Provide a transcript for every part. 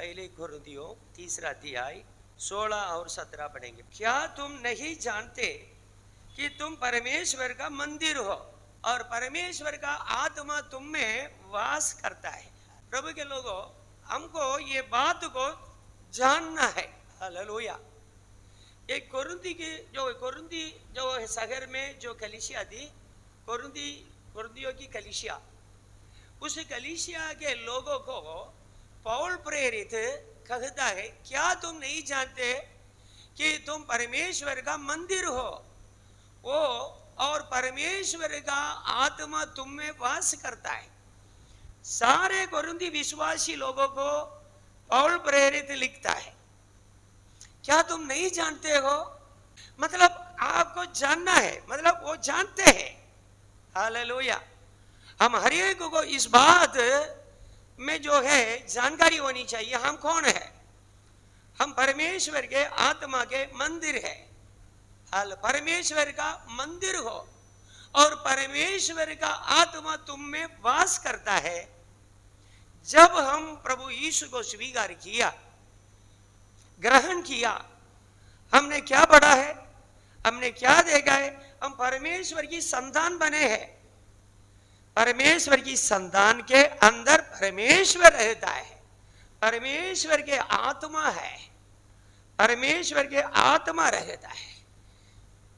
पहले कुरिन्थियों 3 अध्याय 16 और 17 पढ़ेंगे। क्या तुम नहीं जानते कि तुम परमेश्वर का मंदिर हो और परमेश्वर का आत्मा तुम में वास करता है। प्रभु के लोगों, हमको ये बात को जानना है। हालेलुया। एक कोरिन्थी जो शहर में जो कलीसिया थी, कोरिन्थियों की कलीसिया, उस कलीसिया के लोगों को पौल प्रेरित कहता है, क्या तुम नहीं जानते कि तुम परमेश्वर का मंदिर हो वो और परमेश्वर का आत्मा तुम में वास करता है। सारे कोरिन्थी विश्वासी लोगों को पौल प्रेरित लिखता है, क्या तुम नहीं जानते हो? मतलब आपको जानना है, मतलब वो जानते हैं। हालेलुया। हम हर एक को इस बात में जो है जानकारी होनी चाहिए, हम कौन है। हम परमेश्वर के आत्मा के मंदिर है। परमेश्वर का मंदिर हो और परमेश्वर का आत्मा तुम में वास करता है। जब हम प्रभु यीशु को स्वीकार किया, ग्रहण किया, हमने क्या पढ़ा है, हमने क्या देखा है? हम परमेश्वर की संतान बने हैं। परमेश्वर की संतान के अंदर परमेश्वर रहता है, परमेश्वर के आत्मा है, परमेश्वर के आत्मा रहता है,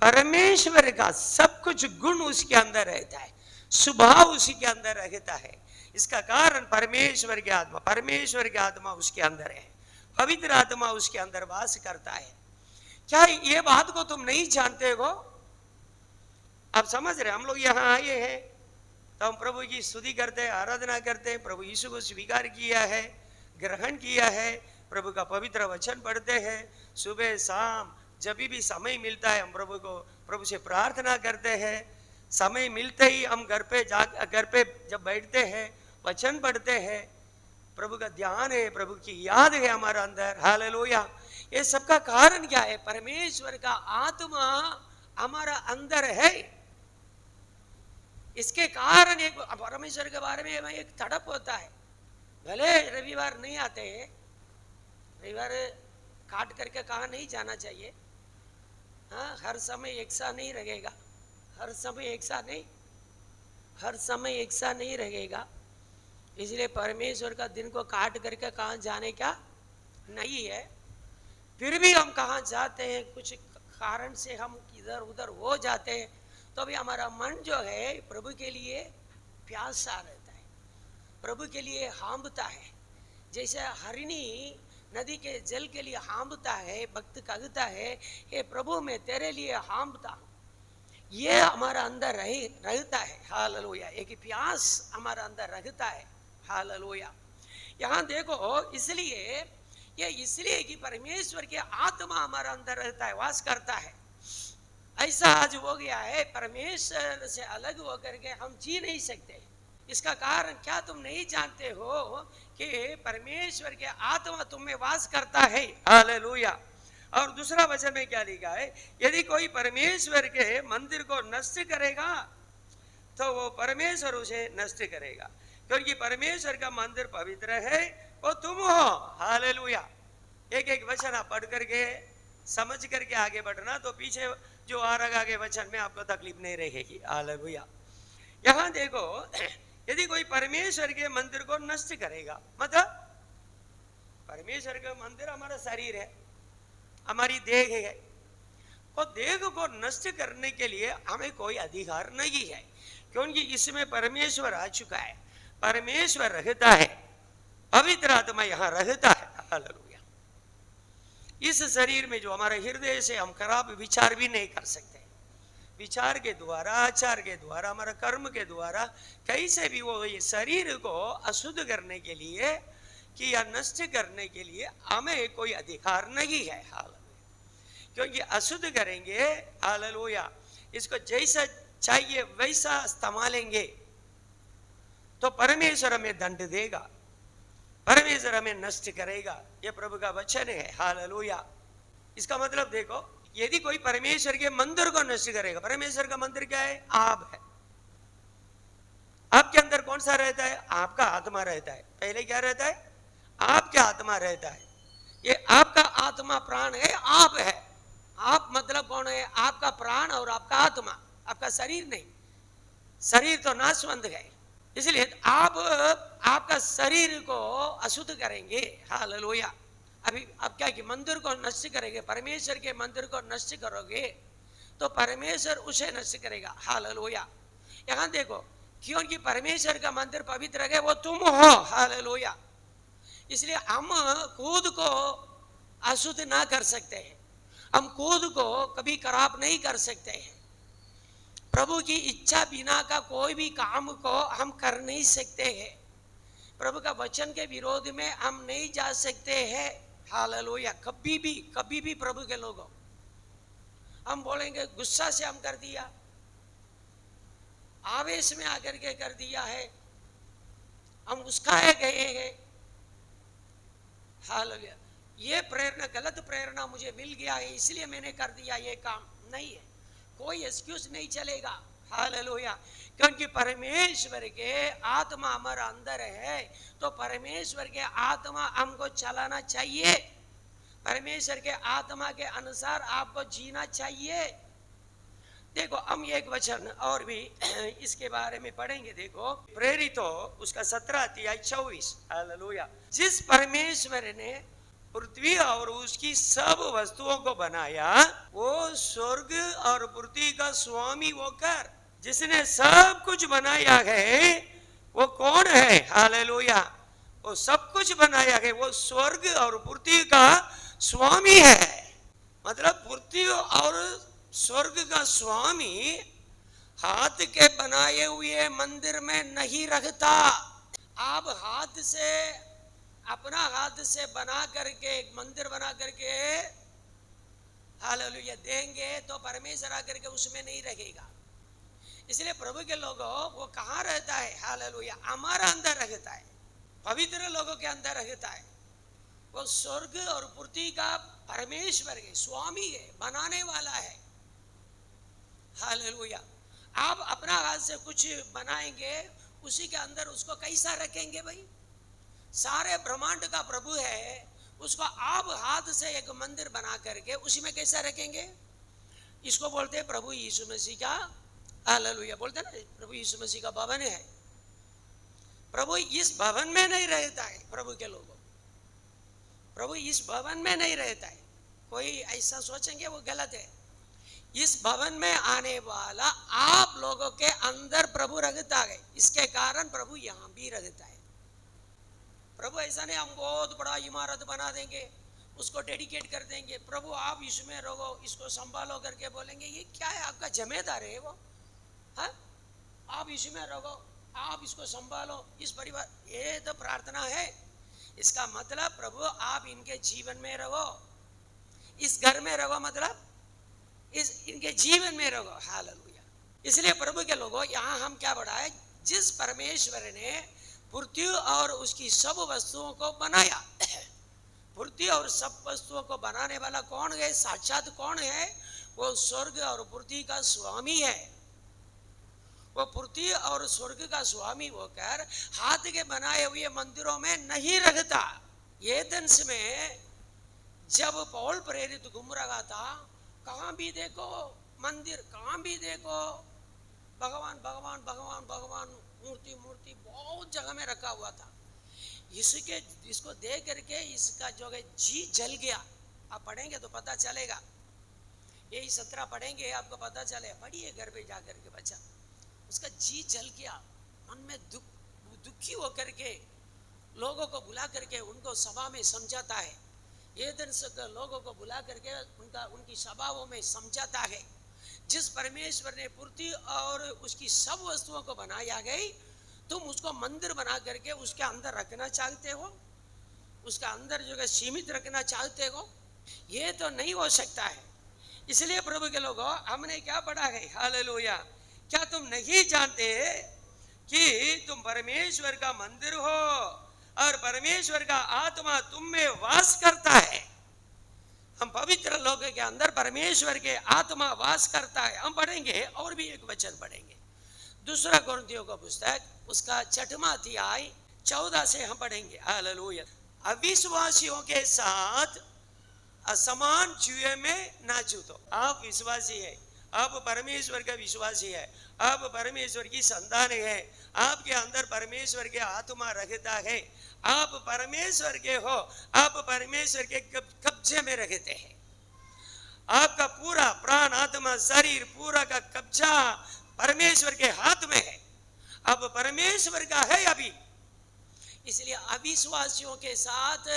परमेश्वर का सब कुछ गुण उसके अंदर रहता है, स्वभाव उसी के अंदर रहता है। इसका कारण परमेश्वर के आत्मा उसके अंदर है, पवित्र आत्मा उसके अंदर वास करता है। क्या ये बात को तुम नहीं जानते हो? आप समझ रहे? हम लोग यहाँ आए हैं तो हम प्रभु की स्तुति करते हैं, आराधना करते हैं, प्रभु यीशु को स्वीकार किया है, ग्रहण किया है, प्रभु का पवित्र वचन पढ़ते हैं, सुबह शाम जब भी समय मिलता है हम प्रभु से प्रार्थना करते हैं। समय मिलते ही हम घर पे जब बैठते हैं वचन पढ़ते हैं, प्रभु का ध्यान है, प्रभु की याद है हमारा अंदर। हालेलुया। ये सबका कारण क्या है? परमेश्वर का आत्मा हमारा अंदर है। इसके कारण एक परमेश्वर के बारे में एक तड़प होता है। भले रविवार नहीं आते हैं, रविवार काट करके कहाँ नहीं जाना चाहिए। हाँ, हर समय एक सा नहीं रहेगा, हर समय एक सा नहीं रहेगा। इसलिए परमेश्वर का दिन को काट करके कहाँ जाने का नहीं है। फिर भी हम कहाँ जाते हैं, कुछ कारण से हम इधर उधर हो जाते हैं, तो भी हमारा मन जो है प्रभु के लिए प्यासा रहता है, प्रभु के लिए हांबता है। जैसे हरिणी नदी के जल के लिए हांबता है, भक्त कहता है, हे प्रभु मैं तेरे लिए हांबता हूँ। ये हमारा अंदर रहता है। हालेलुया। एक प्यास हमारा अंदर रहता है। हालेलुया। यहाँ देखो, इसलिए कि परमेश्वर के आत्मा हमारा अंदर रहता है, वास करता है। ऐसा आज हो गया है, परमेश्वर से अलग होकर के हम जी नहीं सकते। इसका कारण क्या तुम नहीं जानते हो कि परमेश्वर के आत्मा तुम में वास करता है। हालेलुया। और दूसरा वचन में क्या लिखा है? यदि कोई परमेश्वर के मंदिर को नष्ट करेगा तो वो परमेश्वर उसे नष्ट करेगा, क्योंकि परमेश्वर का मंदिर पवित्र है, वो तुम हो। हालेलुया। एक वचन आप पढ़ करके समझ करके आगे बढ़ना, तो पीछे जो आ रहा आगे वचन में आपको तकलीफ नहीं रहेगी। हालेलुया। यहाँ देखो, यदि कोई परमेश्वर के मंदिर को नष्ट करेगा, मतलब परमेश्वर का मंदिर हमारा शरीर है, हमारी देह है, और देह को नष्ट करने के लिए हमें कोई अधिकार नहीं है, क्योंकि इसमें परमेश्वर आ चुका है, परमेश्वर रहता है, पवित्र आत्मा यहाँ रहता है। हालेलुया। इस शरीर में जो हमारे हृदय से हम खराब विचार भी नहीं कर सकते, विचार के द्वारा, आचार के द्वारा, हमारा कर्म के द्वारा कैसे भी वो ये शरीर को अशुद्ध करने के लिए कि या नष्ट करने के लिए हमें कोई अधिकार नहीं है। हालेलुया। क्योंकि अशुद्ध करेंगे, हालेलुया, इसको जैसा चाहिए वैसा इस्तेमालेंगे तो परमेश्वर हमें दंड देगा, परमेश्वर हमें नष्ट करेगा। यह प्रभु का वचन है। हालेलुया। इसका मतलब देखो, यदि कोई परमेश्वर के मंदिर को नष्ट करेगा, परमेश्वर का मंदिर क्या है? आप है। आपके अंदर कौन सा रहता है? आपका आत्मा रहता है। पहले क्या रहता है? आपके आत्मा रहता है। ये आपका आत्मा प्राण है, आप है। आप मतलब कौन है? आपका प्राण और आपका आत्मा, आपका शरीर नहीं। शरीर तो नाशवंत है, इसलिए आप आपका शरीर को अशुद्ध करेंगे। हालेलुया। अभी आप क्या कि मंदिर को नष्ट करेंगे, परमेश्वर के मंदिर को नष्ट करोगे तो परमेश्वर उसे नष्ट करेगा। हालेलुया। यहाँ देखो, क्योंकि परमेश्वर का मंदिर पवित्र है, वो तुम हो। हालेलुया। इसलिए हम खुद को अशुद्ध ना कर सकते हैं, हम खुद को कभी खराब नहीं कर सकते हैं। प्रभु की इच्छा बिना का कोई भी काम को हम कर नहीं सकते हैं। प्रभु का वचन के विरोध में हम नहीं जा सकते हैं। हालेलुया। कभी भी प्रभु के लोगों, हम बोलेंगे गुस्सा से हम कर दिया, आवेश में आकर के कर दिया है, हम उसकाए गए हैं। हालेलुया। ये प्रेरणा, गलत प्रेरणा मुझे मिल गया है इसलिए मैंने कर दिया, ये काम नहीं है। कोई एक्सक्यूज नहीं चलेगा। हालेलुया। क्योंकि परमेश्वर के आत्मा हमारे अंदर है, तो परमेश्वर के आत्मा हमको चलाना चाहिए। परमेश्वर के आत्मा के अनुसार आपको जीना चाहिए। देखो, हम एक वचन और भी इसके बारे में पढ़ेंगे। देखो, प्रेरितों उसका 17 अध्याय 24। हालेलुया। जिस परमेश्वर ने पृथ्वी और उसकी सब वस्तुओं को बनाया, वो स्वर्ग और पृथ्वी का स्वामी होकर, जिसने सब कुछ बनाया है वो कौन है? हालेलुया। वो सब कुछ बनाया है, वो स्वर्ग और पृथ्वी का स्वामी है। मतलब पृथ्वी और स्वर्ग का स्वामी हाथ के बनाए हुए मंदिर में नहीं रहता। आप हाथ से, अपना हाथ से बना करके एक मंदिर बना करके हालेलुया देंगे तो परमेश्वर आकर के उसमें नहीं रहेगा। इसलिए प्रभु के लोगों, वो कहाँ रहता है? हालेलुया, हमारा अंदर रहता है, पवित्र लोगों के अंदर रहता है। वो स्वर्ग और पृथ्वी का परमेश्वर है, स्वामी है, बनाने वाला है। हालेलुया। आप अपना हाथ से कुछ बनाएंगे, उसी के अंदर उसको कैसा रखेंगे भाई? सारे ब्रह्मांड का प्रभु है, उसको आप हाथ से एक मंदिर बना करके उसी में कैसा रखेंगे? इसको बोलते हैं प्रभु यीशु मसीह का, हालेलुया, बोलते हैं ना, प्रभु यीशु मसीह का भवन है। प्रभु इस भवन में नहीं रहता है। प्रभु के लोगों, प्रभु इस भवन में नहीं रहता है। कोई ऐसा सोचेंगे वो गलत है। इस भवन में आने वाला आप लोगों के अंदर प्रभु रहता है, इसके कारण प्रभु यहां भी रहता है। प्रभु ऐसा नहीं हम बहुत बड़ा इमारत बना देंगे, उसको डेडिकेट कर देंगे, प्रभु आप इसमें रहो, इसको संभालो करके बोलेंगे। ये क्या है? आपका जिम्मेदार है वो। हाँ, आप इसमें रहो, आप इसको संभालो, इस परिवार, ये तो प्रार्थना है। इसका मतलब प्रभु आप इनके जीवन में रहो, इस घर में रहो, मतलब इस इनके जीवन में रहो। हालेलुया। इसलिए प्रभु के लोगों, यहाँ हम क्या बढ़ाए? जिस परमेश्वर ने पृथ्वी और उसकी सब वस्तुओं को बनाया, पृथ्वी और सब वस्तुओं को बनाने वाला कौन है? साक्षात कौन है? वो स्वर्ग और पृथ्वी का स्वामी है। वो पृथ्वी और स्वर्ग का स्वामी होकर हाथ के बनाए हुए मंदिरों में नहीं रहता। एथेंस में जब पौल प्रेरित घूम रहा था, कहाँ भी देखो मंदिर, कहाँ भी देखो भगवान भगवान भगवान भगवान, मूर्ति मूर्ति बहुत जगह में रखा हुआ था। इसको देख करके इसका जो है जी जल गया। आप पढ़ेंगे तो पता चलेगा, यही 17 पढ़ेंगे आपको पता चलेगा। पढ़िए घर पे जा करके बच्चा, उसका जी जल गया, मन में दुखी होकर के लोगों को बुला करके उनको सभा में समझाता है। ये दिन लोगों को बुला करके उनकी सभाओं में समझाता है, जिस परमेश्वर ने पृथ्वी और उसकी सब वस्तुओं को बनाया गई, तुम उसको मंदिर बना करके उसके अंदर रखना चाहते हो, उसका अंदर जो है सीमित रखना चाहते हो, ये तो नहीं हो सकता है। इसलिए प्रभु के लोगों, हमने क्या पढ़ा है? हालेलुया। क्या तुम नहीं जानते कि तुम परमेश्वर का मंदिर हो और परमेश्वर का आत्मा तुम में वास करता है? हम पवित्र लोगों के अंदर परमेश्वर के आत्मा वास करता है। हम पढ़ेंगे और भी एक वचन पढ़ेंगे, दूसरा कोरिन्थियों का पुस्तक उसका 6वां अध्याय 14 से हम पढ़ेंगे। हालेलुया। अविश्वासियों के साथ असमान जुए में ना जूतो। आप विश्वासी है, आप परमेश्वर का विश्वासी है, आप परमेश्वर की संतान है, आपके अंदर परमेश्वर के आत्मा रहता है, आप परमेश्वर के हो, आप परमेश्वर के कब्जे में रहते हैं। आपका पूरा प्राण आत्मा शरीर पूरा का कब्जा परमेश्वर के हाथ में है, अब परमेश्वर का है अभी। इसलिए अविश्वासियों के साथ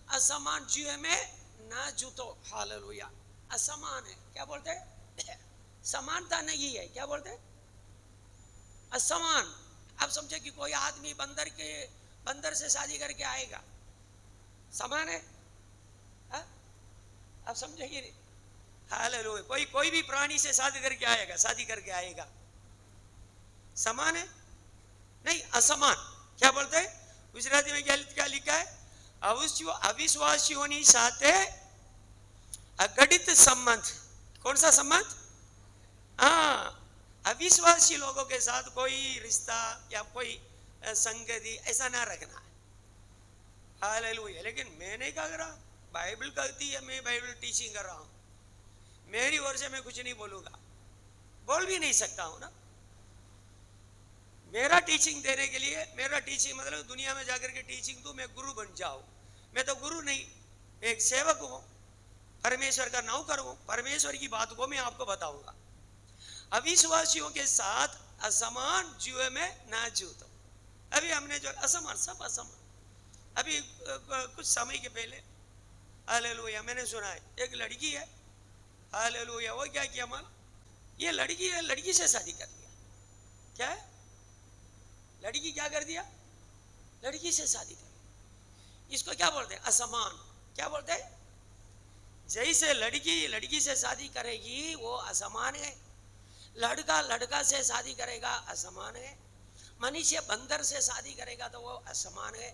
असमान जुए में ना जूतो। हालेलुया। असमान है, क्या बोलते हैं? समानता नहीं है, क्या बोलते हैं? असमान। अब समझे कि कोई आदमी बंदर से शादी करके आएगा, समान है? अब समझे कि नहीं? हालेलुया। कोई भी प्राणी से शादी करके आएगा, समान है? नहीं, असमान। क्या बोलते हैं गुजराती में? क्या लिखा है? अविश्वासियों साथे अगणित संबंध। कौन सा संबंध? हाँ, अविश्वासी लोगों के साथ कोई रिश्ता या कोई संगति ऐसा ना रखना है। हालेलुया। लेकिन मैं नहीं कह रहा, बाइबल कहती है, मैं बाइबल टीचिंग कर रहा हूं, मेरी ओर से मैं कुछ नहीं बोलूंगा, बोल भी नहीं सकता हूं ना। मेरा टीचिंग देने के लिए, मेरा टीचिंग मतलब दुनिया में जाकर के टीचिंग दूं, मैं गुरु बन जाऊं। मैं तो गुरु नहीं, एक सेवक हूं, परमेश्वर का नौकर हूं। परमेश्वर की बात को मैं आपको बताऊंगा। अविश्वासियों के साथ असमान जुए में ना जूतो। अभी हमने जो असमान, सब असमान। अभी कुछ समय के पहले हालेलुया मैंने सुना है, एक लड़की है, हालेलुया, वो क्या किया मालूम? ये लड़की है, लड़की से शादी कर लिया। क्या है? लड़की क्या कर दिया? लड़की से शादी कर। इसको क्या बोलते हैं? असमान। क्या बोलते हैं? जैसे लड़की से शादी करेगी वो असमान है, लड़का से शादी करेगा असमान है, मनुष्य बंदर से शादी करेगा तो वो असमान है,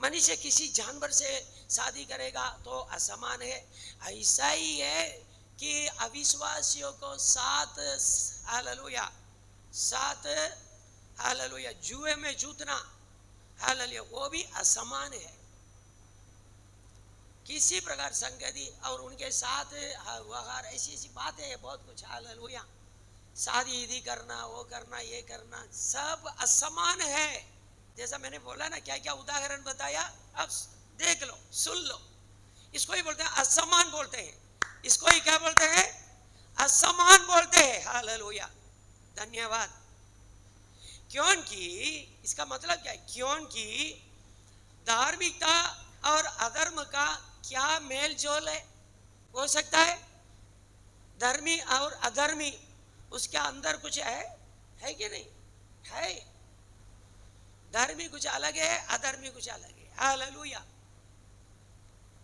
मनुष्य किसी जानवर से शादी करेगा तो असमान है। ऐसा ही है कि अविश्वासियों को साथ हालेलुया जुए में जूतना, हालेलुया, वो भी असमान है। किसी प्रकार संगति और उनके साथ व्यवहार, ऐसी बातें है बहुत कुछ। हालेलुया। शादी ईदी करना, वो करना, ये करना, सब असमान है। जैसा मैंने बोला ना, क्या क्या उदाहरण बताया, अब देख लो, सुन लो। इसको ही बोलते हैं असमान बोलते हैं। इसको ही क्या बोलते हैं? असमान बोलते हैं। हालेलुया, धन्यवाद। क्योंकि इसका मतलब क्या है? क्योंकि धार्मिकता और अधर्म का क्या मेल जोल है? हो सकता है धर्मी और अधर्मी, उसके अंदर कुछ है कि नहीं है? धर्मी कुछ अलग है, अधर्मी कुछ अलग है। हालेलुया।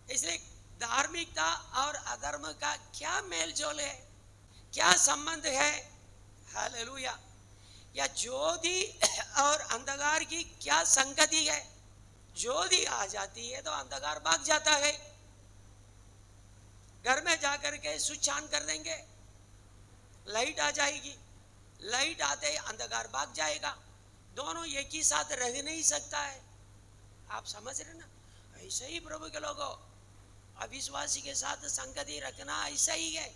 इसलिए धार्मिकता और अधर्म का क्या मेल जोल है, क्या संबंध है? हालेलुया। या ज्योति और अंधकार की क्या संगति है? ज्योति आ जाती है तो अंधकार भाग जाता है। घर में जाकर के स्विच ऑन कर देंगे, लाइट आ जाएगी, लाइट आते ही अंधकार भाग जाएगा। दोनों एक ही साथ रह नहीं सकता है। आप समझ रहे ना? ऐसे ही प्रभु के लोगों, अविश्वासी के साथ संगति रखना ऐसा ही है।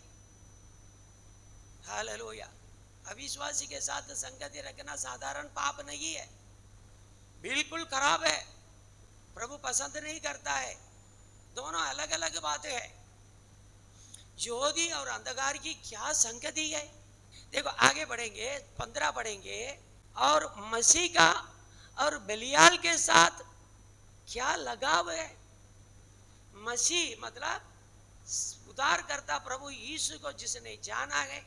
हालेलुया। अविश्वासी के साथ संगति रखना साधारण पाप नहीं है, बिल्कुल खराब है, प्रभु पसंद नहीं करता है। दोनों अलग अलग बातें हैं। ज्योति और अंधकार की क्या संगति है? देखो आगे बढ़ेंगे, 15 पढ़ेंगे। और मसीह का और बलियाल के साथ क्या लगाव है? मसीह मतलब उद्धारकर्ता प्रभु यीशु को जिसने जाना है,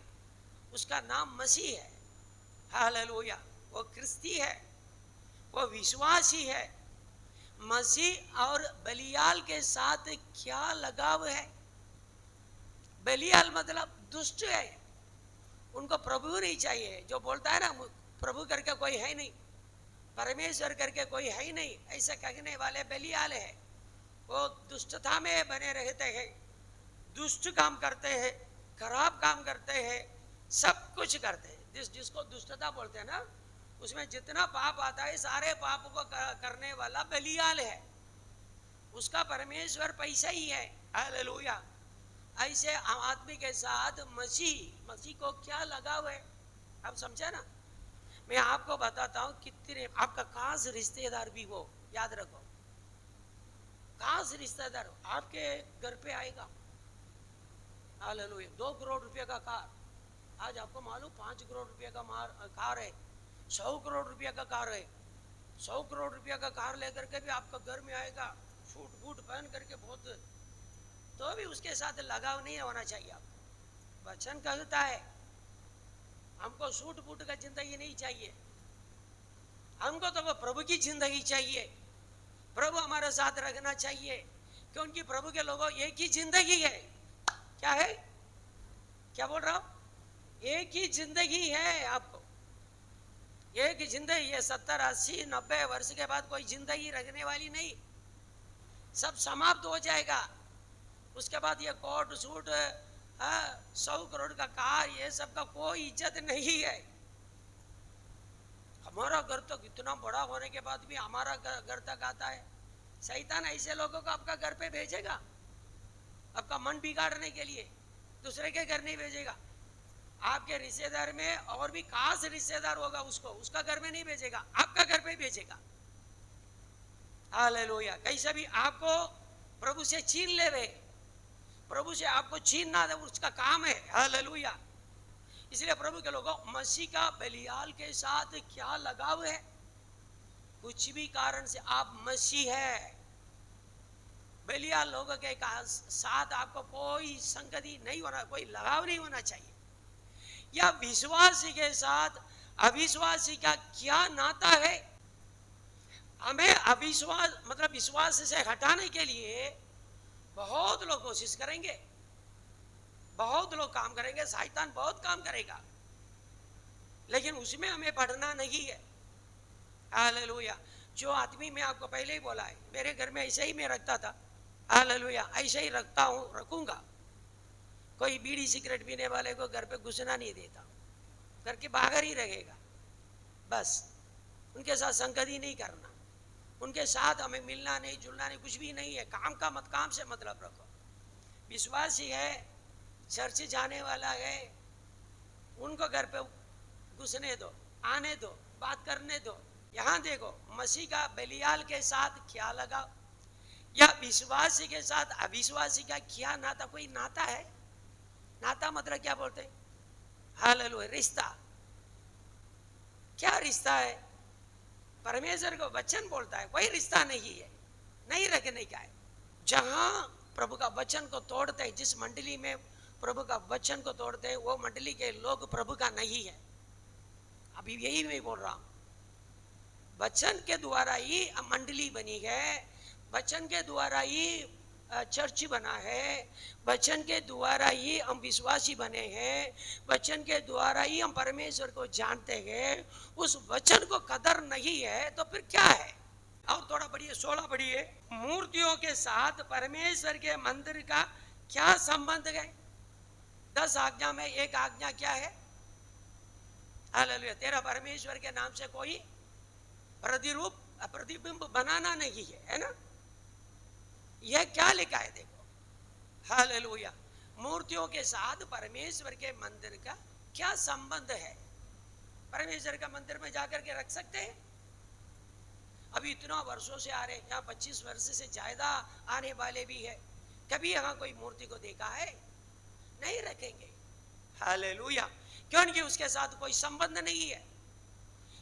उसका नाम मसीह है। हालेलुया। वो क्रिस्ती है, वो विश्वासी है। मसीह और बलियाल के साथ क्या लगाव है? बलियाल मतलब दुष्ट है, उनको प्रभु नहीं चाहिए। जो बोलता है ना प्रभु करके कोई है नहीं, परमेश्वर करके कोई है ही नहीं, ऐसा कहने वाले बलियाल है। वो दुष्टता में बने रहते हैं, दुष्ट काम करते हैं, खराब काम करते हैं, सब कुछ करते हैं। जिसको दुष्टता बोलते हैं ना, उसमें जितना पाप आता है सारे पाप को करने वाला बलियाल है। उसका परमेश्वर पैसा ही है। हालेलुया। ऐसे आदमी के साथ मसीह को क्या लगाव है, आप समझा ना। मैं आपको बताता हूं, कितने आपका खास रिश्तेदार भी हो, याद रखो, खास रिश्तेदार आपके घर पे आएगा। हालेलुया। 2 करोड़ रुपए का कार, आज आपको मालूम 5 करोड़ रुपए का कार है, 100 करोड़ रुपए का कार है। 100 करोड़ रुपया का कार लेकर के भी आपका घर में आएगा, सूट बूट पहन करके, बहुत, तो भी उसके साथ लगाव नहीं होना चाहिए आपको। वचन कहता है हमको सूट बूट का जिंदगी नहीं चाहिए, हमको तो वो प्रभु की जिंदगी चाहिए। प्रभु हमारे साथ रखना चाहिए, क्योंकि प्रभु के लोगों एक ही जिंदगी है। क्या है, क्या बोल रहा हूं, एक ही जिंदगी है। आपको एक ही जिंदगी है। 70 80 90 वर्ष के बाद कोई जिंदगी रखने वाली नहीं, सब समाप्त हो जाएगा। उसके बाद ये कोट सूट 100 करोड़ का कार, ये सब का कोई इज्जत नहीं है। हमारा घर तो इतना बड़ा होने के बाद भी हमारा घर तक आता है। शैतान ऐसे लोगों को आपका घर पे भेजेगा, आपका मन बिगाड़ने के लिए, दूसरे के घर नहीं भेजेगा। आपके रिश्तेदार में और भी खास रिश्तेदार होगा, उसको उसका घर में नहीं भेजेगा, आपका घर पे भेजेगा। हालेलुया। कैसे भी आपको प्रभु से छीन ले वे, प्रभु से आपको छीनना उसका काम है। हालेलुया। इसलिए प्रभु के लोगों, मसीह का बलियाल के साथ क्या लगाव है। कुछ भी कारण से आप मसीह है, बलियाल लोगों के साथ आपको कोई संगति नहीं होना, कोई लगाव नहीं होना चाहिए। या विश्वासी के साथ अविश्वासी का क्या नाता है। हमें अविश्वास मतलब विश्वास से हटाने के लिए बहुत लोग कोशिश करेंगे, बहुत लोग काम करेंगे, शैतान बहुत काम करेगा, लेकिन उसमें हमें पढ़ना नहीं है। हालेलुया। जो आदमी, मैं आपको पहले ही बोला है, मेरे घर में ऐसे ही मैं रखता था। हालेलुया। ऐसे ही रखता हूँ, रखूंगा। कोई बीड़ी सिगरेट पीने वाले को घर पे घुसना नहीं देता, घर के बाहर ही रहेगा। बस उनके साथ संगति नहीं करना, उनके साथ हमें मिलना नहीं, जुलना नहीं, कुछ भी नहीं है। काम का मत, काम से मतलब रखो। विश्वासी है, चर्च जाने वाला है, उनको घर पे घुसने दो, आने दो, बात करने दो। यहाँ देखो, मसीह का बलियाल के साथ क्या लगा, या विश्वासी के साथ अविश्वासी का क्या नाता। कोई नाता है, नाता मतलब क्या बोलते हैं, हालेलुया, रिश्ता। क्या रिश्ता है, परमेश्वर को वचन बोलता है, कोई रिश्ता नहीं है, नहीं रखने का है। जहां प्रभु का वचन को तोड़ते हैं, जिस मंडली में प्रभु का वचन को तोड़ते हैं, वो मंडली के लोग प्रभु का नहीं है। अभी यही मैं बोल रहा हूं, वचन के द्वारा ही मंडली बनी है, वचन के द्वारा ही चर्च बना है, वचन के द्वारा ही हम विश्वासी बने हैं, वचन के द्वारा ही हम परमेश्वर को जानते हैं। उस वचन को कदर नहीं है तो फिर क्या है। और थोड़ा बढ़िए, 16 बढ़िए, मूर्तियों के साथ परमेश्वर के मंदिर का क्या संबंध है। 10 आज्ञा में एक आज्ञा क्या है, हालेलुया, तेरा परमेश्वर के नाम से कोई प्रतिरूप प्रतिबिंब बनाना नहीं है, है ना। यह क्या लिखा है, देखो, हालेलुया। मूर्तियों के साथ परमेश्वर के मंदिर का क्या संबंध है। परमेश्वर का मंदिर में जाकर के रख सकते हैं। अभी इतना वर्षों से आ रहे, यहाँ 25 वर्ष से ज्यादा आने वाले भी है, कभी यहाँ कोई मूर्ति को देखा है, नहीं रखेंगे। हालेलुया। क्योंकि उसके साथ कोई संबंध नहीं है।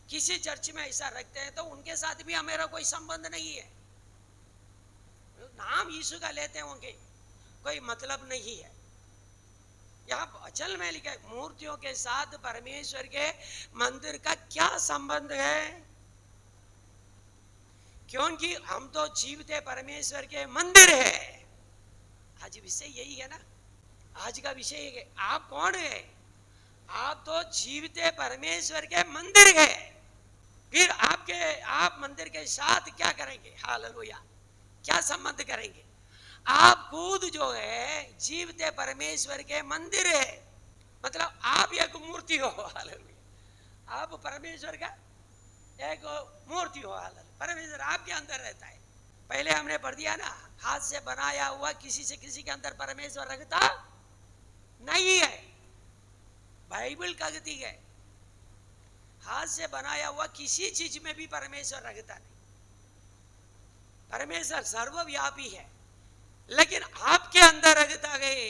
किसी चर्च में ऐसा रखते हैं तो उनके साथ भी हमारा कोई संबंध नहीं है, नाम यीशु का लेते होंगे, कोई मतलब नहीं है। यहाँ अचल में लिखा है, मूर्तियों के साथ परमेश्वर के मंदिर का क्या संबंध है। क्योंकि हम तो जीवते परमेश्वर के मंदिर है। आज विषय यही है ना, आज का विषय है, आप कौन है, आप तो जीवते परमेश्वर के मंदिर है। फिर आप मंदिर के साथ क्या करेंगे, हालेलुया, क्या संबंध करेंगे। आप खुद जो है जीवते परमेश्वर के मंदिर है, मतलब आप एक मूर्ति हो। हालेलुया। आप परमेश्वर का एक मूर्ति हो। हालेलुया। परमेश्वर आपके अंदर रहता है, पहले हमने पढ़ दिया ना, हाथ से बनाया हुआ किसी से किसी के अंदर परमेश्वर रखता नहीं है। बाइबल कहती है हाथ से बनाया हुआ किसी चीज में भी परमेश्वर रखता नहीं। परमेश्वर सर्वव्यापी है, लेकिन आपके अंदर रखता गए।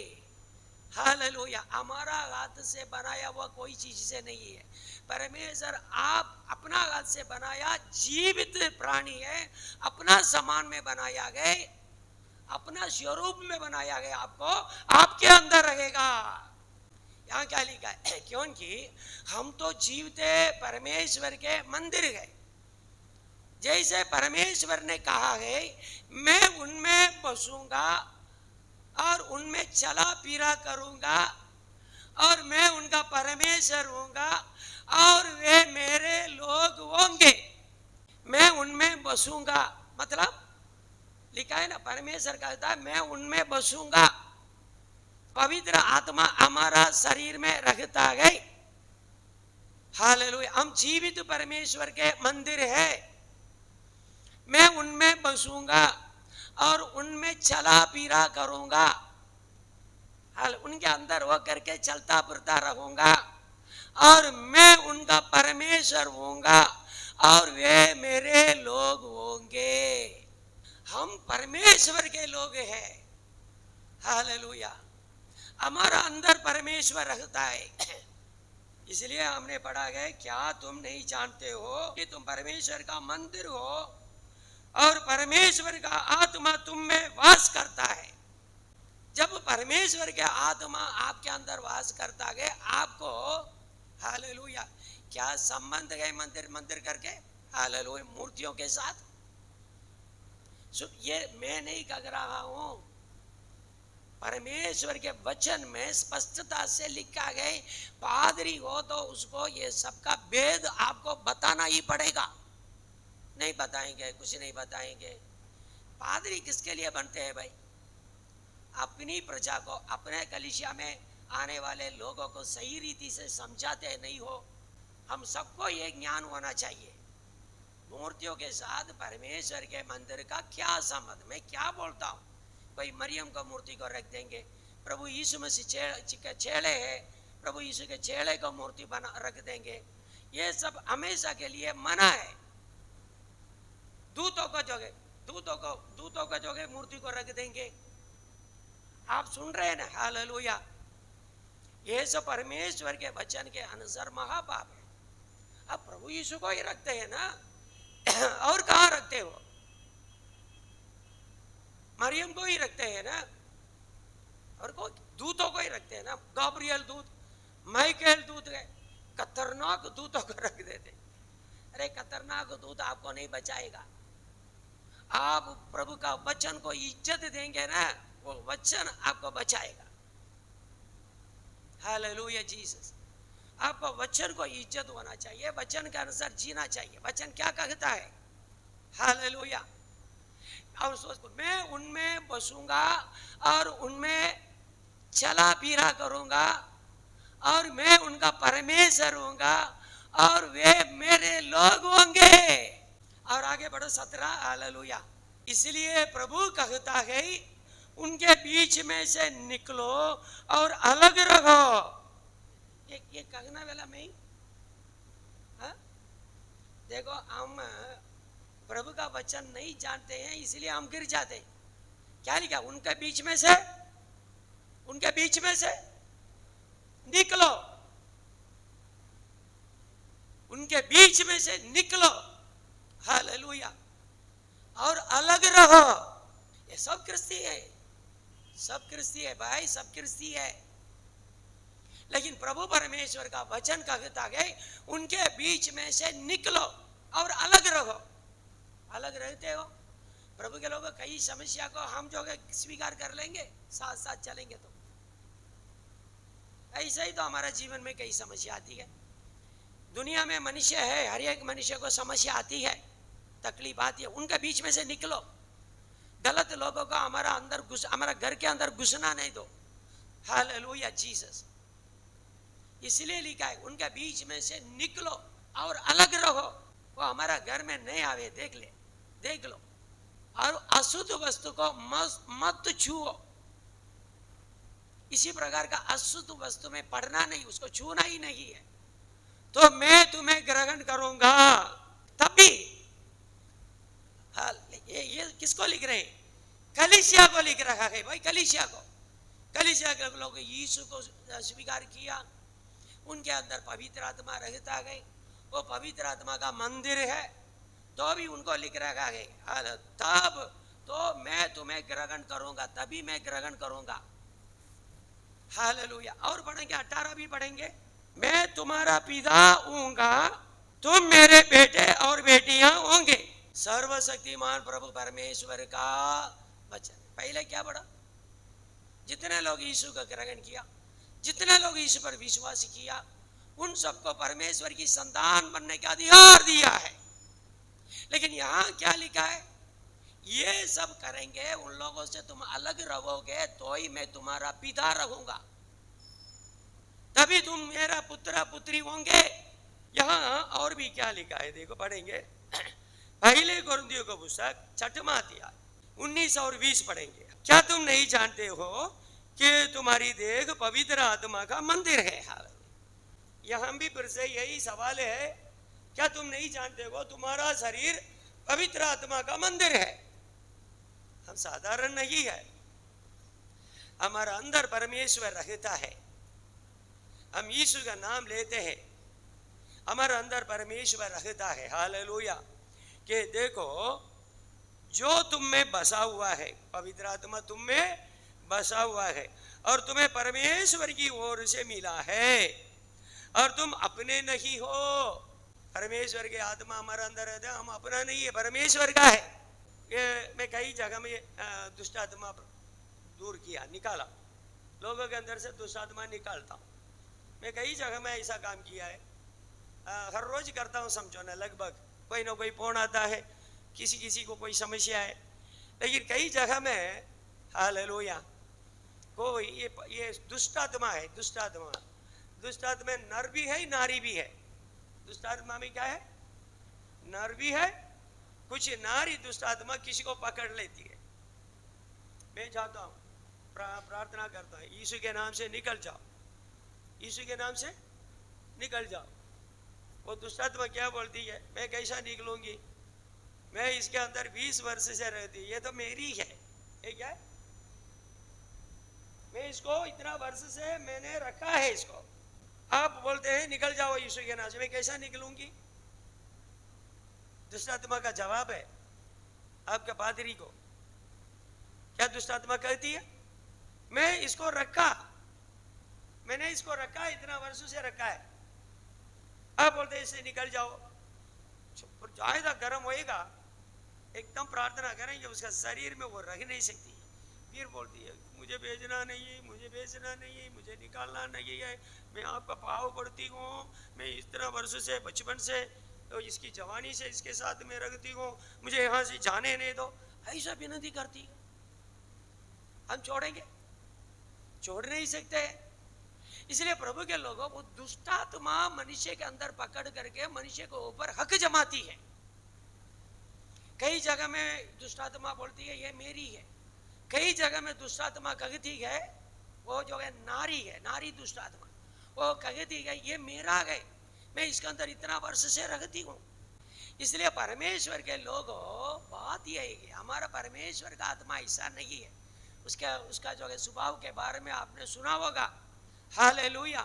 हालेलुया। हमारा हाथ से बनाया हुआ कोई चीज से नहीं है। परमेश्वर आप अपना हाथ से बनाया जीवित प्राणी है, अपना समान में बनाया गए, अपना स्वरूप में बनाया गया, आपको आपके अंदर रहेगा। यहाँ क्या लिखा है? क्योंकि हम तो जीवते परमेश्वर के मंदिर है। जैसे परमेश्वर ने कहा है मैं उनमें बसूंगा और उनमें चला फिरा करूंगा और मैं उनका परमेश्वर होऊंगा और वे मेरे लोग होंगे। मैं उनमें बसूंगा, मतलब लिखा है ना, परमेश्वर कहता है मैं उनमें बसूंगा। पवित्र आत्मा हमारा शरीर में रखता है। हालेलुया। हम जीवित परमेश्वर के मंदिर है। मैं उनमें बसूंगा और उनमें चला फिरा करूंगा। उनके अंदर हो करके चलता फिरता रहूंगा और मैं उनका परमेश्वर होऊंगा और वे मेरे लोग होंगे। हम परमेश्वर के लोग हैं। हालेलुया। हमारा अंदर परमेश्वर रहता है। इसलिए हमने पढ़ा गया, क्या तुम नहीं जानते हो कि तुम परमेश्वर का मंदिर हो और परमेश्वर का आत्मा तुम में वास करता है। जब परमेश्वर के आत्मा आपके अंदर वास करता है, आपको हालेलुया क्या संबंध है मंदिर मंदिर करके, हालेलुया मूर्तियों के साथ। ये मैं नहीं कह रहा हूं, परमेश्वर के वचन में स्पष्टता से लिखा गया। पादरी हो तो उसको ये सबका भेद आपको बताना ही पड़ेगा। नहीं बताएंगे, कुछ नहीं बताएंगे। पादरी किसके लिए बनते हैं भाई? अपनी प्रजा को, अपने कलीसिया में आने वाले लोगों को सही रीति से समझाते नहीं हो। हम सबको ये ज्ञान होना चाहिए मूर्तियों के साथ परमेश्वर के मंदिर का क्या संबंध। मैं क्या बोलता हूँ, भाई मरियम को मूर्ति को रख देंगे, प्रभु यीशु मसीह के चेले है, प्रभु यीशु के चेले को मूर्ति बना रख देंगे। ये सब हमेशा के लिए मना है। दूतों को जोगे मूर्ति को रख देंगे। आप सुन रहे हैं ना? हालेलुया। ये सब परमेश्वर के वचन के अनुसार महापाप है। अब प्रभु यीशु को ही रखते हैं ना, और कहाँ रखते हो? मरियम को ही रखते हैं ना, और को दूतों को ही रखते हैं ना। गब्रियल दूत, माइकल दूत है, खतरनाक दूतों को रख देते। अरे खतरनाक दूत आपको नहीं बचाएगा। आप प्रभु का वचन को इज्जत देंगे ना, वो वचन आपको बचाएगा। Hallelujah Jesus. आपको वचन को इज्जत होना चाहिए, वचन के अनुसार जीना चाहिए। वचन क्या कहता है? हालेलुया। और सोचो मैं उनमें बसूंगा और उनमें चला फिरा करूंगा और मैं उनका परमेश्वर होऊंगा और वे मेरे लोग होंगे। और आगे बढ़ो 17। हालेलुया। इसलिए प्रभु कहता है उनके बीच में से निकलो और अलग रहो। ये कहना वाला में ही, हाँ? देखो हम प्रभु का वचन नहीं जानते हैं, इसलिए हम गिर जाते हैं। क्या लिखा? उनके बीच में से निकलो, उनके बीच में से निकलो। हालेलुया। और अलग रहो। ये सब क्रस्ती है, सब क्रस्ती है भाई, सब क्रस्ती है। लेकिन प्रभु परमेश्वर का वचन कहता है उनके बीच में से निकलो और अलग रहो। अलग रहते हो प्रभु के लोग, कई समस्या को हम जो स्वीकार कर लेंगे, साथ साथ चलेंगे तो ऐसे ही तो हमारा जीवन में कई समस्या आती है। दुनिया में मनुष्य है, हर एक मनुष्य को समस्या आती है, तकलीफ आती है। उनके बीच में से निकलो। गलत लोगों का हमारा घर के अंदर घुसना नहीं दो। Hallelujah Jesus. इसलिए लिखा है उनके बीच में से निकलो और अलग रहो। वो हमारा घर में नहीं आवे, देख लो। और अशुद्ध वस्तु को मत छुओ। इसी प्रकार का अशुद्ध वस्तु में पड़ना नहीं, उसको छूना ही नहीं है। तो मैं तुम्हें ग्रहण करूंगा तभी। ये किसको लिख रहे हैं? कलीसिया को लिख रहा है भाई, कलीसिया को। कलीसिया के लोग यीशु को स्वीकार किया, उनके अंदर पवित्र आत्मा रहता है, वो पवित्र आत्मा का मंदिर है, तो भी उनको लिख रखा है तब तो मैं तुम्हें ग्रहण करूंगा, तभी मैं ग्रहण करूंगा। हालेलुया। और पढ़ेंगे 18 भी पढ़ेंगे। मैं तुम्हारा पिता हूँगा, तुम मेरे बेटे और बेटियां होंगे। सर्वशक्तिमान प्रभु परमेश्वर का वचन। पहले क्या पढ़ा? जितने लोग यीशु का ग्रहण किया, जितने लोग यीशु पर विश्वास किया, उन सबको परमेश्वर की संतान बनने का अधिकार दिया है। लेकिन यहां क्या लिखा है? ये सब करेंगे, उन लोगों से तुम अलग रहोगे तो ही मैं तुम्हारा पिता रहूंगा, तभी तुम मेरा पुत्र पुत्री होंगे। यहां और भी क्या लिखा है देखो, पढ़ेंगे। पहले कुरिन्थियों का पुस्तक 6वां अध्याय 19 और 20 पढ़ेंगे। क्या तुम नहीं जानते हो कि तुम्हारी देह पवित्र आत्मा का मंदिर है? यहां भी फिर से यही सवाल है, क्या तुम नहीं जानते हो तुम्हारा शरीर पवित्र आत्मा का मंदिर है? हम साधारण नहीं है, हमारा अंदर परमेश्वर रहता है। हम यीशु का नाम लेते हैं, हमारा अंदर परमेश्वर रहता है। हालेलुया। कि देखो, जो तुम में बसा हुआ है, पवित्र आत्मा तुम में बसा हुआ है और तुम्हें परमेश्वर की ओर से मिला है, और तुम अपने नहीं हो। परमेश्वर की आत्मा हमारा अंदर रहता है, हम अपना नहीं है, परमेश्वर का है। ये मैं कई जगह में दुष्ट आत्मा दूर किया, निकाला, लोगों के अंदर से दुष्ट आत्मा निकालता हूँ। मैं कई जगह में ऐसा काम किया है, हर रोज करता हूँ समझो ना। लगभग कोई ना कोई फोन आता है, किसी किसी को कोई समस्या है, लेकिन कई जगह में हालेलुया कोई ये दुष्ट आत्मा है। दुष्ट आत्मा नर भी है, नारी भी है। दुष्ट आत्मा में क्या है? नर भी है, कुछ नारी दुष्ट आत्मा किसी को पकड़ लेती है। मैं जाता हूँ, प्रार्थना करता हूँ, यीशु के नाम से निकल जाओ, यीशु के नाम से निकल जाओ। वो दुष्ट आत्मा क्या बोलती है? मैं कैसा निकलूंगी, मैं इसके अंदर 20 वर्ष से रहती, ये तो मेरी है। ये क्या है? मैं इसको इतना वर्ष से मैंने रखा है इसको। आप बोलते हैं निकल जाओ यीशु के नाम से, मैं कैसा निकलूंगी? दुष्ट आत्मा का जवाब है आपके पादरी को। क्या दुष्ट आत्मा कहती है? मैं इसको रखा, मैंने इसको रखा, इतना वर्षों से रखा है। आप बोलते हैं इससे निकल जाओ। ज्यादा गर्म होएगा, एकदम प्रार्थना करेंगे, उसका शरीर में वो रह नहीं सकती। फिर बोलती है मुझे भेजना नहीं है, मुझे भेजना नहीं है, मुझे निकालना नहीं है, मैं आपका पाव पड़ती हूँ, मैं इस तरह वर्षों से, बचपन से, तो इसकी जवानी से इसके साथ में रखती हूँ, मुझे यहाँ से जाने नहीं दो। ऐसा विनती करती है। हम छोड़ेंगे? छोड़ नहीं सकते। इसलिए प्रभु के लोगों, वो दुष्टात्मा मनुष्य के अंदर पकड़ करके मनुष्य के ऊपर हक जमाती है। कई जगह में दुष्टात्मा बोलती है ये मेरी है, कई जगह में दुष्टात्मा कहती है, वो जो है नारी है, नारी दुष्टात्मा, वो कहती है ये मेरा है, मैं इसके अंदर इतना वर्ष से रखती हूँ। इसलिए परमेश्वर के लोगों, बात यह है कि हमारा परमेश्वर का आत्मा ऐसा नहीं है। उसका जो है स्वभाव के बारे में आपने सुना होगा। हालेलुया।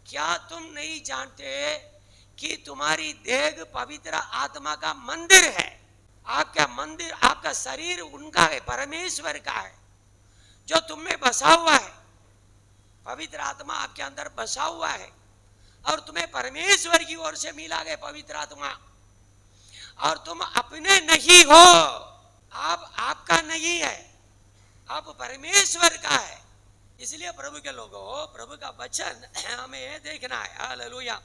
क्या तुम नहीं जानते कि तुम्हारी देह पवित्र आत्मा का मंदिर है? आपका मंदिर, आपका शरीर उनका है, परमेश्वर का है, जो तुम में बसा हुआ है। पवित्र आत्मा आपके अंदर बसा हुआ है और तुम्हें परमेश्वर की ओर से मिला गया पवित्र आत्मा, और तुम अपने नहीं हो, आप आपका नहीं है, आप परमेश्वर का है। इसलिए प्रभु के लोगों, प्रभु का वचन हमें देखना है। हालेलुया।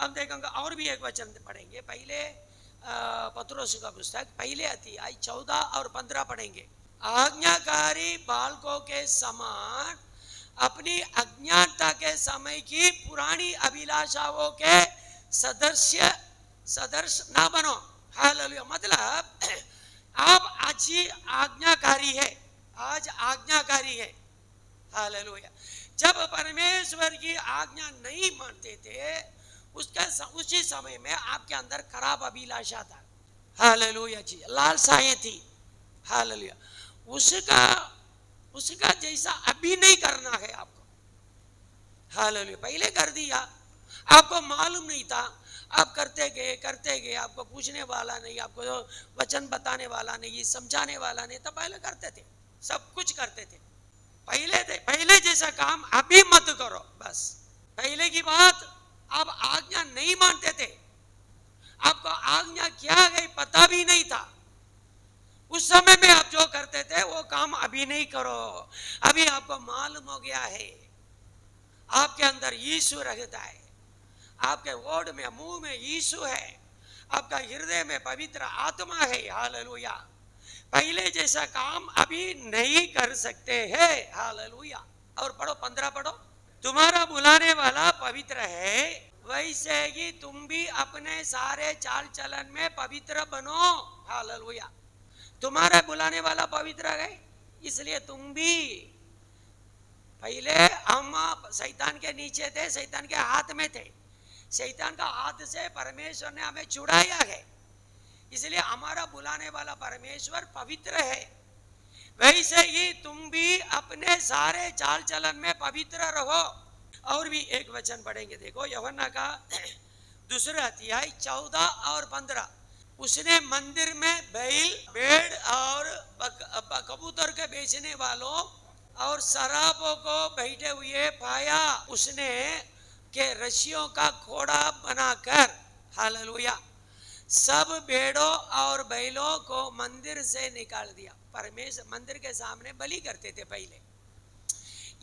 हम देखेंगे और भी एक वचन पढ़ेंगे। पहले पत्रोस का पुस्तक पहले अध्याय 14 और 15 पढ़ेंगे। आज्ञाकारी बालकों के समान अपनी अज्ञानता के समय की पुरानी अभिलाषाओं के सदस्य ना बनो। हालेलुया। मतलब आप आज ही आज्ञाकारी है, आज आज्ञाकारी है। हालेलुया। जब परमेश्वर की आज्ञा नहीं मानते थे, उसी समय में आपके अंदर खराब अभिलाषा था। हालेलुया जी, लालसाएं थी। हालेलुया। उसका उसका जैसा अभी नहीं करना है आपको। हालेलुया। पहले कर दिया, आपको मालूम नहीं था, आप करते गए, आपको पूछने वाला नहीं, आपको वचन बताने वाला नहीं, समझाने वाला नहीं, तब पहले करते थे, सब कुछ करते थे। पहले जैसा काम अभी मत करो बस। पहले की बात, आप आज्ञा नहीं मानते थे, आपको आज्ञा क्या गई पता भी नहीं था। उस समय में आप जो करते थे वो काम अभी नहीं करो। अभी आपको मालूम हो गया है, आपके अंदर यीशु रहता है, आपके वर्ड में, मुंह में यीशु है, आपका हृदय में पवित्र आत्मा है। हालेलुया। पहले जैसा काम अभी नहीं कर सकते हैं। हालेलुया। और पढ़ो, 15 पढ़ो। तुम्हारा बुलाने वाला पवित्र है, वैसे ही तुम भी अपने सारे चाल चलन में पवित्र बनो। हालेलुया। तुम्हारा बुलाने वाला पवित्र है, इसलिए तुम भी। पहले हम शैतान के नीचे थे, शैतान के हाथ में थे, शैतान का हाथ से परमेश्वर ने हमें छुड़ाया है, इसलिए हमारा बुलाने वाला परमेश्वर पवित्र है। वैसे ही तुम भी अपने सारे चाल चलन में पवित्र रहो। और भी एक वचन पढ़ेंगे, देखो यूहन्ना का दूसरा अध्याय 14 और 15। उसने मंदिर में बैल, भेड़ और कबूतर के बेचने वालों और शराबों को बैठे हुए पाया। उसने के रस्सियों का घोड़ा बनाकर, हालेलुया, सब भेड़ों और बैलों को मंदिर से निकाल दिया। परमेश्वर मंदिर के सामने बलि करते थे पहले।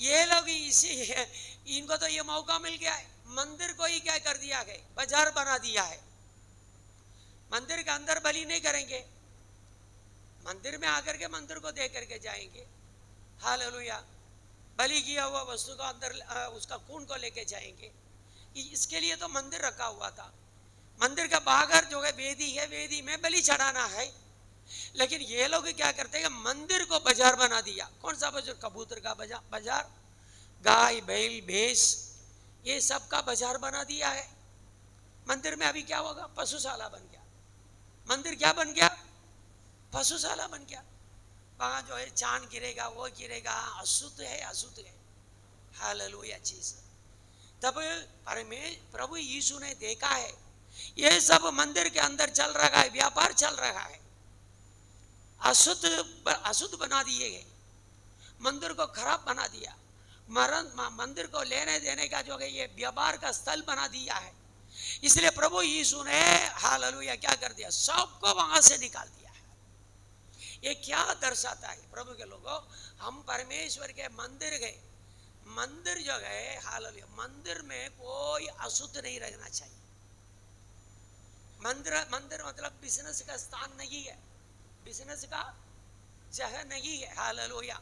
ये लोग इनको तो ये मौका मिल गया है, मंदिर को ही क्या कर दिया है, बाजार बना दिया है। मंदिर के अंदर बलि नहीं करेंगे, मंदिर में आकर के मंदिर को देख करके जाएंगे। हालेलुया। बलि किया हुआ वस्तु को अंदर, उसका खून को लेके जाएंगे। इसके लिए तो मंदिर रखा हुआ था। मंदिर का बाहर जो है वेदी है, वेदी में बलि चढ़ाना है। लेकिन ये लोग क्या करते हैं, मंदिर को बाजार बना दिया। कौन सा बाजार? कबूतर का बाजार, गाय बैल भैंस, ये सब का बाजार बना दिया है। मंदिर में अभी क्या होगा, पशुशाला बन गया। मंदिर क्या बन गया, पशुशाला बन गया। वहां जो है चांद गिरेगा, वो गिरेगा, अशुद्ध है, अशुद्ध है। हालेलुया चीज। तब प्रभु यीशु ने देखा है ये सब मंदिर के अंदर चल रहा है, व्यापार चल रहा है, अशुद्ध बना दिए गए, मंदिर को खराब बना दिया, मंदिर को लेने देने का जो है ये व्यापार का स्थल बना दिया है। इसलिए प्रभु यीशु ने, हालेलुया, क्या कर दिया, सबको वहां से निकाल दिया है। ये क्या दर्शाता है प्रभु के लोगों, हम परमेश्वर के मंदिर गए। मंदिर जो है, हालेलुया, मंदिर में कोई अशुद्ध नहीं रहना चाहिए। मंदिर मतलब बिजनेस का स्थान नहीं है, बिजनेस का जगह नहीं है। हालेलुया।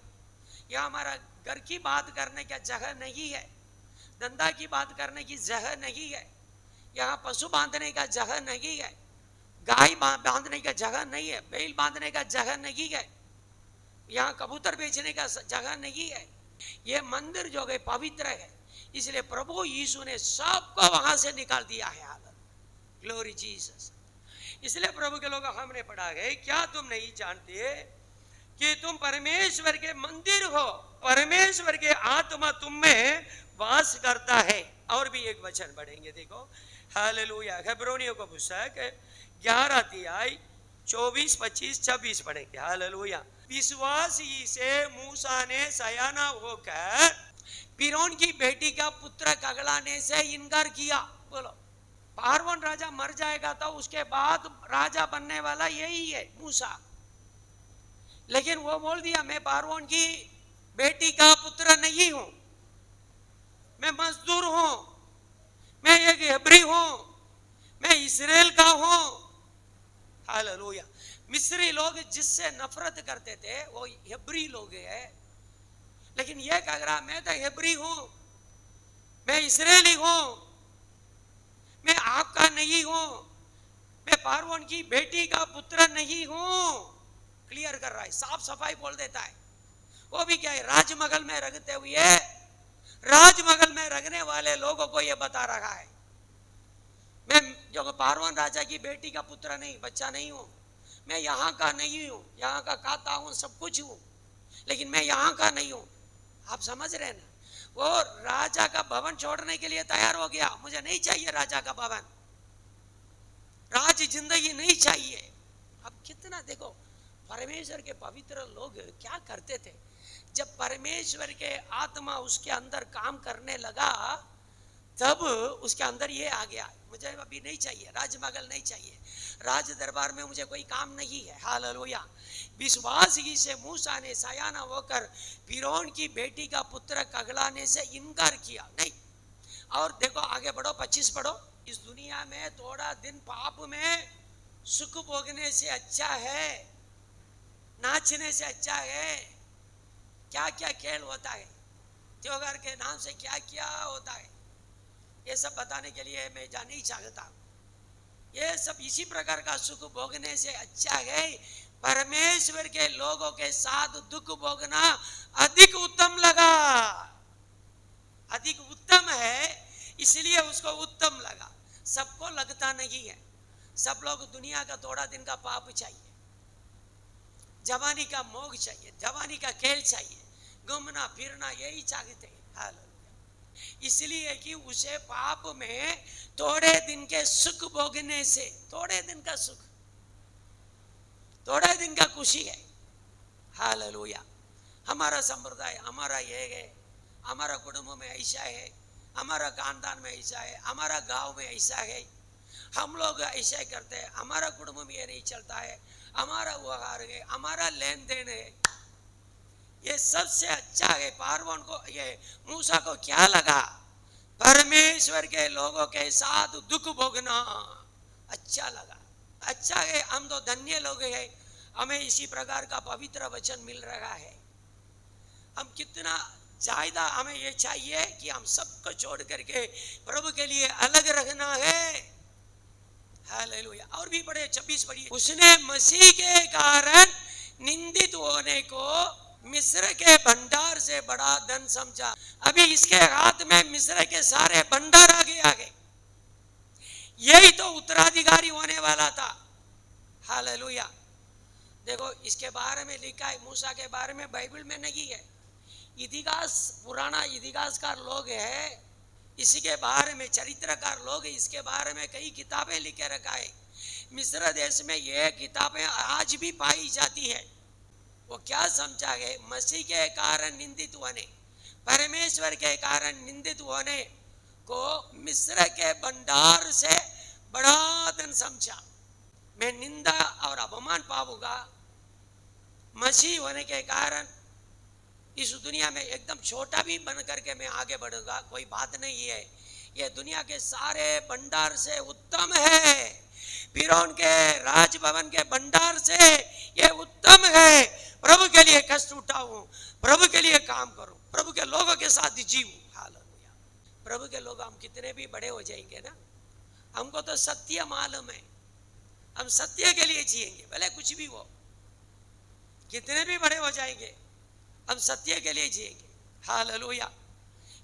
यह हमारा घर की बात करने का जगह नहीं है, धंधा की बात करने की जगह नहीं है, यहाँ पशु बांधने का जगह नहीं है, गाय बांधने का जगह नहीं है, बैल बांधने का जगह नहीं है, यहाँ कबूतर बेचने का जगह नहीं है। ये मंदिर जो है पवित्र है, इसलिए प्रभु यीशु ने सबको वहां से निकाल दिया है। Glory Jesus. इसलिए प्रभु के लोग, हमने पढ़ा है, क्या तुम नहीं जानते कि तुम परमेश्वर के मंदिर हो, परमेश्वर के आत्मा तुम में वास करता है। और भी एक वचन पढ़ेंगे, देखो, हालेलुया, इब्रानियों का पुस्तक 11 अध्याय 24, 25, 26 पढ़ेंगे। हालेलुया। विश्वास ही से मूसा ने सयाना होकर फिरौन की बेटी का पुत्र कगलाने से इनकार किया। बोलो, फारौन राजा मर जाएगा तो उसके बाद राजा बनने वाला यही है, मूसा। लेकिन वो बोल दिया, मैं फारौन की बेटी का पुत्र नहीं हूं, मैं मजदूर हूं, मैं एक हेब्री हूं, मैं इस्राएल का हूं। हालेलुया। मिस्री लोग जिससे नफरत करते थे वो हेब्री लोग है, लेकिन ये कह रहा, मैं तो हेब्री हूं, मैं इस्राएली हूं, मैं आपका नहीं हूं, मैं फारौन की बेटी का पुत्र नहीं हूं। क्लियर कर रहा है, साफ सफाई बोल देता है। वो भी क्या है, राजमहल में रहते हुए राजमहल में रहने वाले लोगों को ये बता रहा है, मैं जो पारवन राजा की बेटी का पुत्र नहीं, बच्चा नहीं हूं, मैं यहाँ का नहीं हूं, यहाँ का खाता हूं, सब कुछ हूं, लेकिन मैं यहाँ का नहीं हूं। आप समझ रहे ना, वो राजा का भवन छोड़ने के लिए तैयार हो गया, मुझे नहीं चाहिए राजा का भवन, राज जिंदगी नहीं चाहिए। अब कितना देखो, परमेश्वर के पवित्र लोग क्या करते थे, जब परमेश्वर के आत्मा उसके अंदर काम करने लगा, तब उसके अंदर ये आ गया, मुझे अभी नहीं चाहिए, राजमहल नहीं चाहिए, राज दरबार में मुझे कोई काम नहीं है। हालेलुया। विश्वास ही से मूसा ने सयाना होकर फिरौन की बेटी का पुत्र कहलाने से इनकार किया नहीं। और देखो आगे बढ़ो, 25 पढ़ो। इस दुनिया में थोड़ा दिन पाप में सुख भोगने से अच्छा है, नाचने से अच्छा है। क्या क्या खेल होता है, त्योहार के नाम से क्या क्या होता है, ये सब बताने के लिए मैं जान नहीं चाहता। ये सब इसी प्रकार का सुख भोगने से अच्छा है परमेश्वर के लोगों के साथ दुख भोगना अधिक उत्तम लगा। अधिक उत्तम है, इसलिए उसको उत्तम लगा। सबको लगता नहीं है, सब लोग दुनिया का थोड़ा दिन का पाप चाहिए, जवानी का मोह चाहिए, जवानी का खेल चाहिए, घूमना फिरना यही चाहते हैं। हालेलुया। इसलिए कि उसे पाप में थोड़े दिन के सुख भोगने से, थोड़े दिन का सुख, थोड़े दिन का खुशी है। हालेलुया। हमारा संप्रदाय, हमारा ये है, हमारा कुटुंब में ऐसा है, हमारा खानदान में ऐसा है, हमारा गांव में ऐसा है, हम लोग ऐसा करते हैं, हमारा कुटुंब में ये नहीं चलता है, हमारा व्यवहार है, हमारा लेन देन है। ये सबसे अच्छा है। पारवन को, ये मूसा को क्या लगा, परमेश्वर के लोगों के साथ दुख भोगना अच्छा लगा। अच्छा है, हम तो धन्य लोग हैं, हमें इसी प्रकार का पवित्र वचन मिल रहा है। हम कितना ज्यादा हमें ये चाहिए कि हम सबको छोड़ करके प्रभु के लिए अलग रखना है। हालेलुया। और भी पढ़े, 26 पढ़िए। उसने मसीह के कारण निंदित होने को मिस्र के भंडार से बड़ा धन समझा। अभी इसके हाथ में मिस्र के सारे भंडार आगे यही तो उत्तराधिकारी होने वाला था। हालेलुया। देखो इसके बारे में लिखा है, मूसा के बारे में बाइबल में नहीं है, इतिहास, पुराना इतिहासकार लोग है, इसी के बारे में चरित्रकार लोग, इसके बारे में कई किताबें लिखे रखा है। मिस्र देश में ये किताबें आज भी पाई जाती है। वो क्या समझा है, मसीह के कारण निंदित होने, परमेश्वर के कारण निंदित होने को मिस्र के भंडार से बड़ा धन समझा। मैं निंदा और अपमान पाऊंगा, मसीह होने के कारण इस दुनिया में एकदम छोटा भी बन करके मैं आगे बढ़ूंगा, कोई बात नहीं है। ये दुनिया के सारे भंडार से उत्तम है, फिरौन के राजभवन के भंडार से ये उत्तम है। प्रभु के लिए कष्ट उठाऊं, प्रभु के लिए काम करूं, प्रभु के लोगों के साथ जीऊं। हालेलुया। प्रभु के लोग हम कितने भी बड़े हो जाएंगे ना, हमको तो सत्य मालूम है, हम सत्य के लिए जिएंगे, भले कुछ भी हो, कितने भी बड़े हो जाएंगे, हम सत्य के लिए जिएंगे। हालेलुया।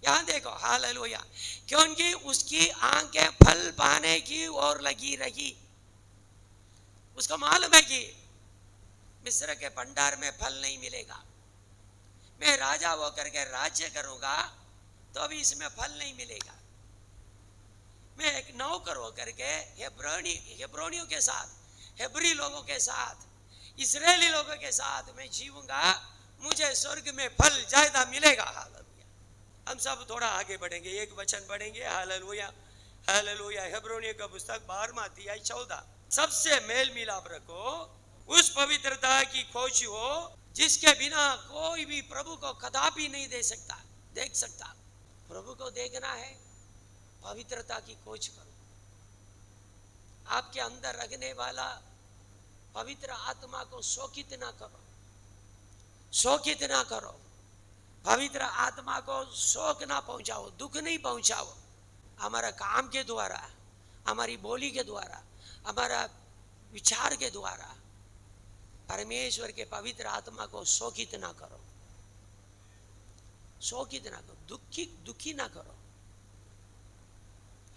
यहां देखो, हालेलुया, क्योंकि उसकी आंखें फल पाने की ओर लगी रही। उसको मालूम है कि मिस्र के भंडार में फल नहीं मिलेगा, मैं राजा होकर के राज्य करूंगा तो भी इसमें फल नहीं मिलेगा। मैं एक नौकर होकर के हेब्रोनियों के साथ, हेब्री लोगों के साथ, इस्राएली लोगों के साथ मैं जीऊंगा, मुझे स्वर्ग में फल ज्यादा मिलेगा। हालेलुया। हम सब थोड़ा आगे बढ़ेंगे, एक वचन पढ़ेंगे। Hallelujah, hallelujah. हेब्रोनियों का पुस्तक 12वां अध्याय 14। सबसे मेल मिलाप रखो, उस पवित्रता की खोज हो जिसके बिना कोई भी प्रभु को कदापि नहीं देख सकता। प्रभु को देखना है, पवित्रता की खोज करो। आपके अंदर रखने वाला पवित्र आत्मा को शोकित ना करो, शोकित ना करो। पवित्र आत्मा को शोक ना पहुंचाओ, दुख नहीं पहुंचाओ। हमारा काम के द्वारा, हमारी बोली के द्वारा, हमारा विचार के द्वारा परमेश्वर के पवित्र आत्मा को शोकित ना करो, शोकित ना करो, दुखी ना करो।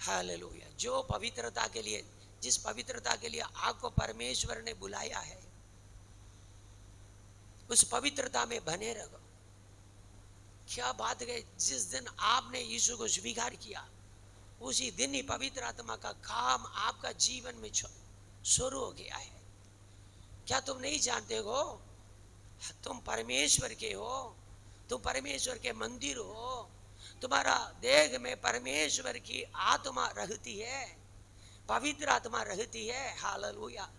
हालेलुया। जो पवित्रता के लिए, जिस पवित्रता के लिए आपको परमेश्वर ने बुलाया है, उस पवित्रता में बने रहो। क्या बात है, जिस दिन आपने यीशु को स्वीकार किया उसी दिन ही पवित्र आत्मा का काम आपका जीवन में शुरू हो गया है। क्या तुम नहीं जानते हो तुम परमेश्वर के हो, तुम परमेश्वर के मंदिर हो, तुम्हारा देह में परमेश्वर की आत्मा रहती है, पवित्र आत्मा रहती है। हालेलुया।